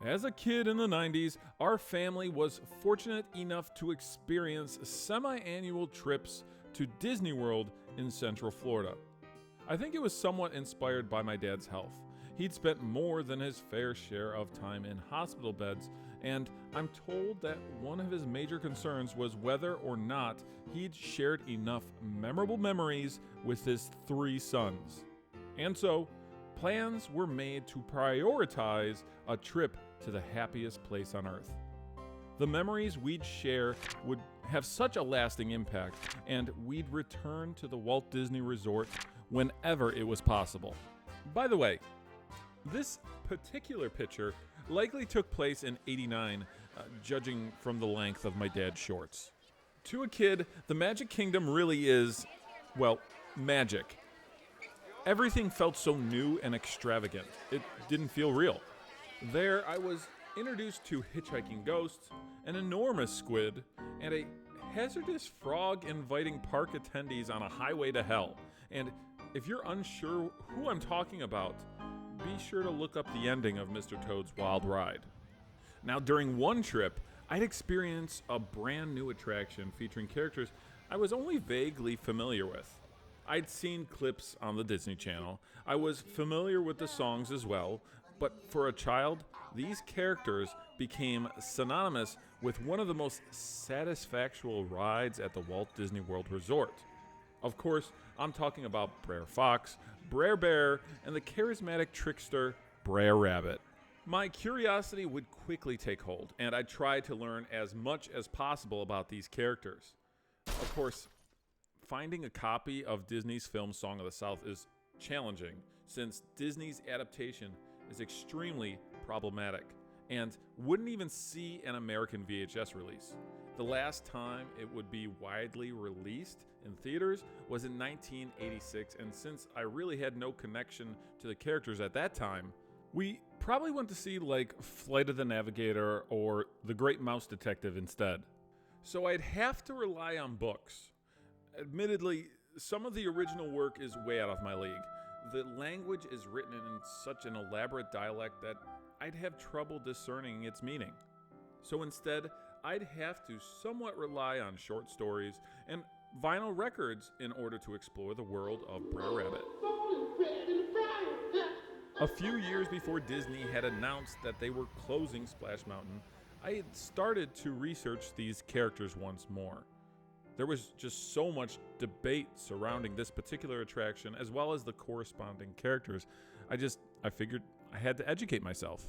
As a kid in the 90s, our family was fortunate enough to experience semi-annual trips to Disney World in Central Florida. I think it was somewhat inspired by my dad's health. He'd spent more than his fair share of time in hospital beds, and I'm told that one of his major concerns was whether or not he'd shared enough memorable memories with his 3 sons. And so, plans were made to prioritize a trip to the happiest place on earth. The memories we'd share would have such a lasting impact, and we'd return to the Walt Disney Resort whenever it was possible. By the way, this particular picture likely took place in '89, judging from the length of my dad's shorts. To a kid, the Magic Kingdom really is, well, magic. Everything felt so new and extravagant. It didn't feel real. There, I was introduced to hitchhiking ghosts, an enormous squid, and a hazardous frog inviting park attendees on a highway to hell. And if you're unsure who I'm talking about, be sure to look up the ending of Mr. Toad's Wild Ride. Now, during one trip, I'd experienced a brand new attraction featuring characters I was only vaguely familiar with. I'd seen clips on the Disney Channel. I was familiar with the songs as well, but for a child, these characters became synonymous with one of the most satisfactory rides at the Walt Disney World Resort. Of course, I'm talking about Brer Fox, Brer Bear, and the charismatic trickster Brer Rabbit. My curiosity would quickly take hold, and I tried to learn as much as possible about these characters. Of course, finding a copy of Disney's film Song of the South is challenging, since Disney's adaptation is extremely problematic and wouldn't even see an American VHS release. The last time it would be widely released in theaters was in 1986, and since I really had no connection to the characters at that time, we probably went to see like Flight of the Navigator or The Great Mouse Detective instead. So I'd have to rely on books. Admittedly, some of the original work is way out of my league. The language is written in such an elaborate dialect that I'd have trouble discerning its meaning. So instead, I'd have to somewhat rely on short stories and vinyl records in order to explore the world of Brer Rabbit. A few years before Disney had announced that they were closing Splash Mountain, I had started to research these characters once more. There was just so much debate surrounding this particular attraction as well as the corresponding characters. I figured I had to educate myself.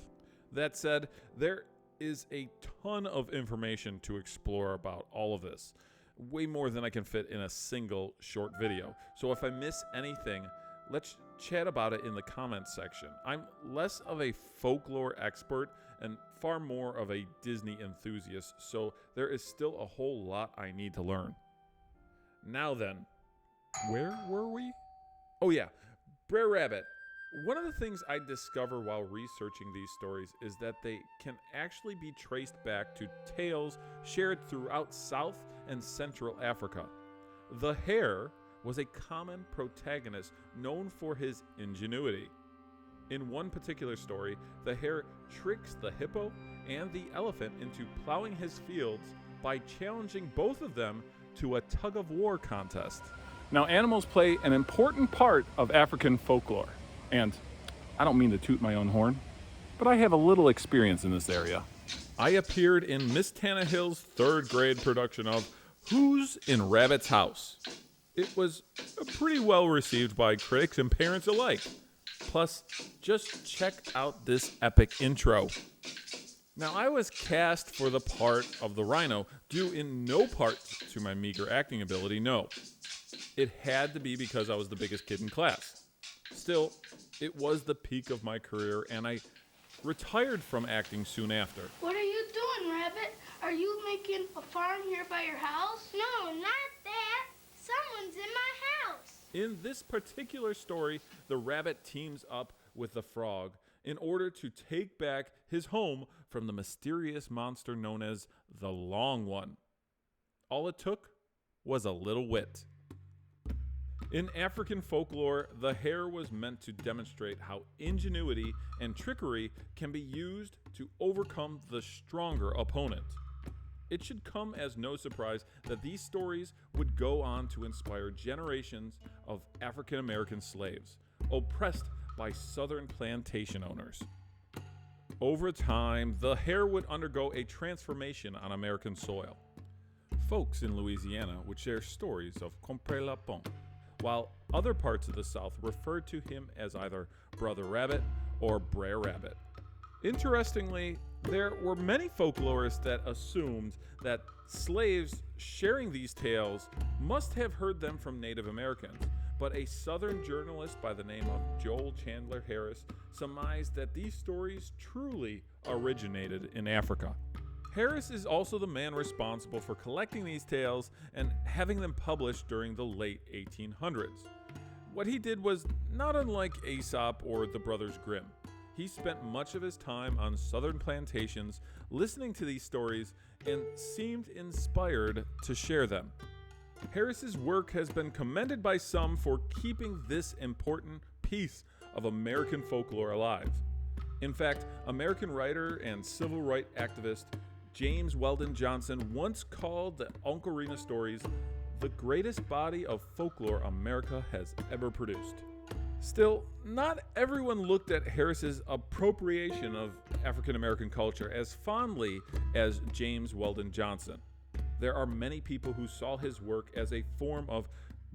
That said, there is a ton of information to explore about all of this. Way more than I can fit in a single short video. So if I miss anything, let's chat about it in the comments section. I'm less of a folklore expert and far more of a Disney enthusiast, so there is still a whole lot I need to learn. Now then, where were we? Oh yeah, Brer Rabbit. One of the things I discover while researching these stories is that they can actually be traced back to tales shared throughout South and Central Africa. The hare was a common protagonist known for his ingenuity. In one particular story, the hare tricks the hippo and the elephant into plowing his fields by challenging both of them to a tug-of-war contest. Now, animals play an important part of African folklore. And I don't mean to toot my own horn, but I have a little experience in this area. I appeared in Miss Tannehill's 3rd grade production of Who's in Rabbit's House? It was pretty well received by critics and parents alike. Plus, just check out this epic intro. Now, I was cast for the part of the rhino due in no part to my meager acting ability, no. It had to be because I was the biggest kid in class. Still, it was the peak of my career, and I retired from acting soon after. What are you doing, Rabbit? Are you making a farm here by your house? No, not that. Someone's in my house. In this particular story, the rabbit teams up with the frog in order to take back his home from the mysterious monster known as the Long One. All it took was a little wit. In African folklore, the hare was meant to demonstrate how ingenuity and trickery can be used to overcome the stronger opponent. It should come as no surprise that these stories would go on to inspire generations of African American slaves, oppressed by Southern plantation owners. Over time, the hair would undergo a transformation on American soil. Folks in Louisiana would share stories of Compère Lapin, while other parts of the South referred to him as either Brother Rabbit or Brer Rabbit. Interestingly, there were many folklorists that assumed that slaves sharing these tales must have heard them from Native Americans, but a Southern journalist by the name of Joel Chandler Harris surmised that these stories truly originated in Africa. Harris is also the man responsible for collecting these tales and having them published during the late 1800s. What he did was not unlike Aesop or the Brothers Grimm. He spent much of his time on Southern plantations listening to these stories and seemed inspired to share them. Harris's work has been commended by some for keeping this important piece of American folklore alive. In fact, American writer and civil rights activist James Weldon Johnson once called the Uncle Remus stories the greatest body of folklore America has ever produced. Still, not everyone looked at Harris's appropriation of African American culture as fondly as James Weldon Johnson. There are many people who saw his work as a form of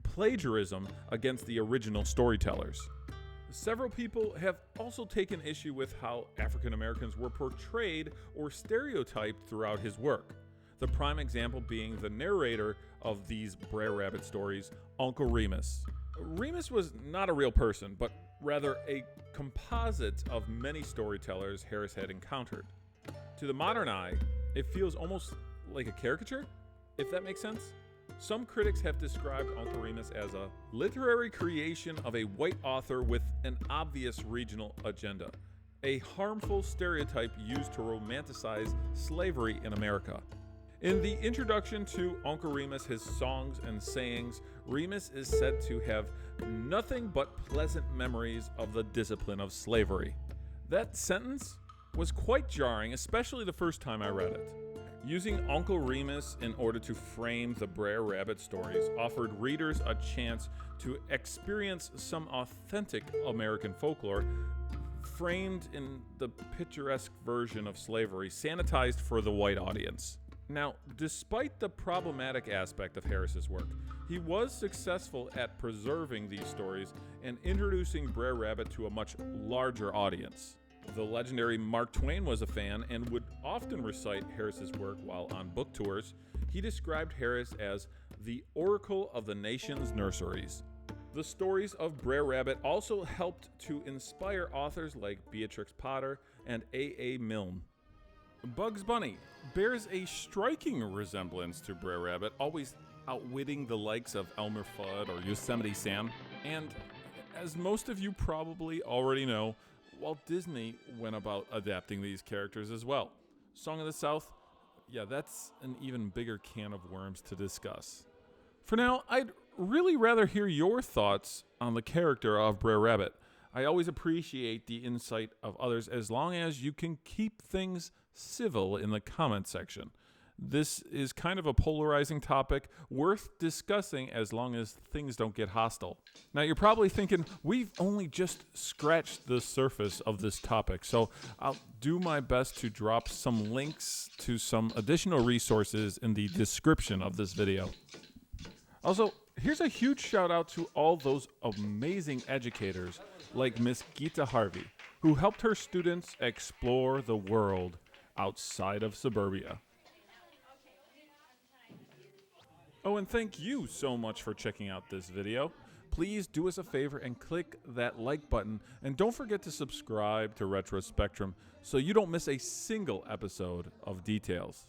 plagiarism against the original storytellers. Several people have also taken issue with how African Americans were portrayed or stereotyped throughout his work. The prime example being the narrator of these Brer Rabbit stories, Uncle Remus. Remus was not a real person, but rather a composite of many storytellers Harris had encountered. To the modern eye, it feels almost like a caricature, if that makes sense. Some critics have described Uncle Remus as a literary creation of a white author with an obvious regional agenda, a harmful stereotype used to romanticize slavery in America. In the introduction to Uncle Remus, his songs and sayings, Remus is said to have nothing but pleasant memories of the discipline of slavery. That sentence was quite jarring, especially the first time I read it. Using Uncle Remus in order to frame the Brer Rabbit stories offered readers a chance to experience some authentic American folklore framed in the picturesque version of slavery, sanitized for the white audience. Now, despite the problematic aspect of Harris's work, he was successful at preserving these stories and introducing Brer Rabbit to a much larger audience. The legendary Mark Twain was a fan and would often recite Harris's work while on book tours. He described Harris as the oracle of the nation's nurseries. The stories of Brer Rabbit also helped to inspire authors like Beatrix Potter and A.A. Milne. Bugs Bunny bears a striking resemblance to Brer Rabbit, always outwitting the likes of Elmer Fudd or Yosemite Sam. And as most of you probably already know, Walt Disney went about adapting these characters as well. Song of the South, yeah, that's an even bigger can of worms to discuss. For now, I'd really rather hear your thoughts on the character of Brer Rabbit. I always appreciate the insight of others as long as you can keep things civil in the comment section. This is kind of a polarizing topic worth discussing as long as things don't get hostile. Now, you're probably thinking, we've only just scratched the surface of this topic, so I'll do my best to drop some links to some additional resources in the description of this video. Also, here's a huge shout out to all those amazing educators like Miss Geeta Harvey, who helped her students explore the world outside of suburbia. Oh, and thank you so much for checking out this video. Please do us a favor and click that like button, and don't forget to subscribe to Retro Spectrum so you don't miss a single episode of Details.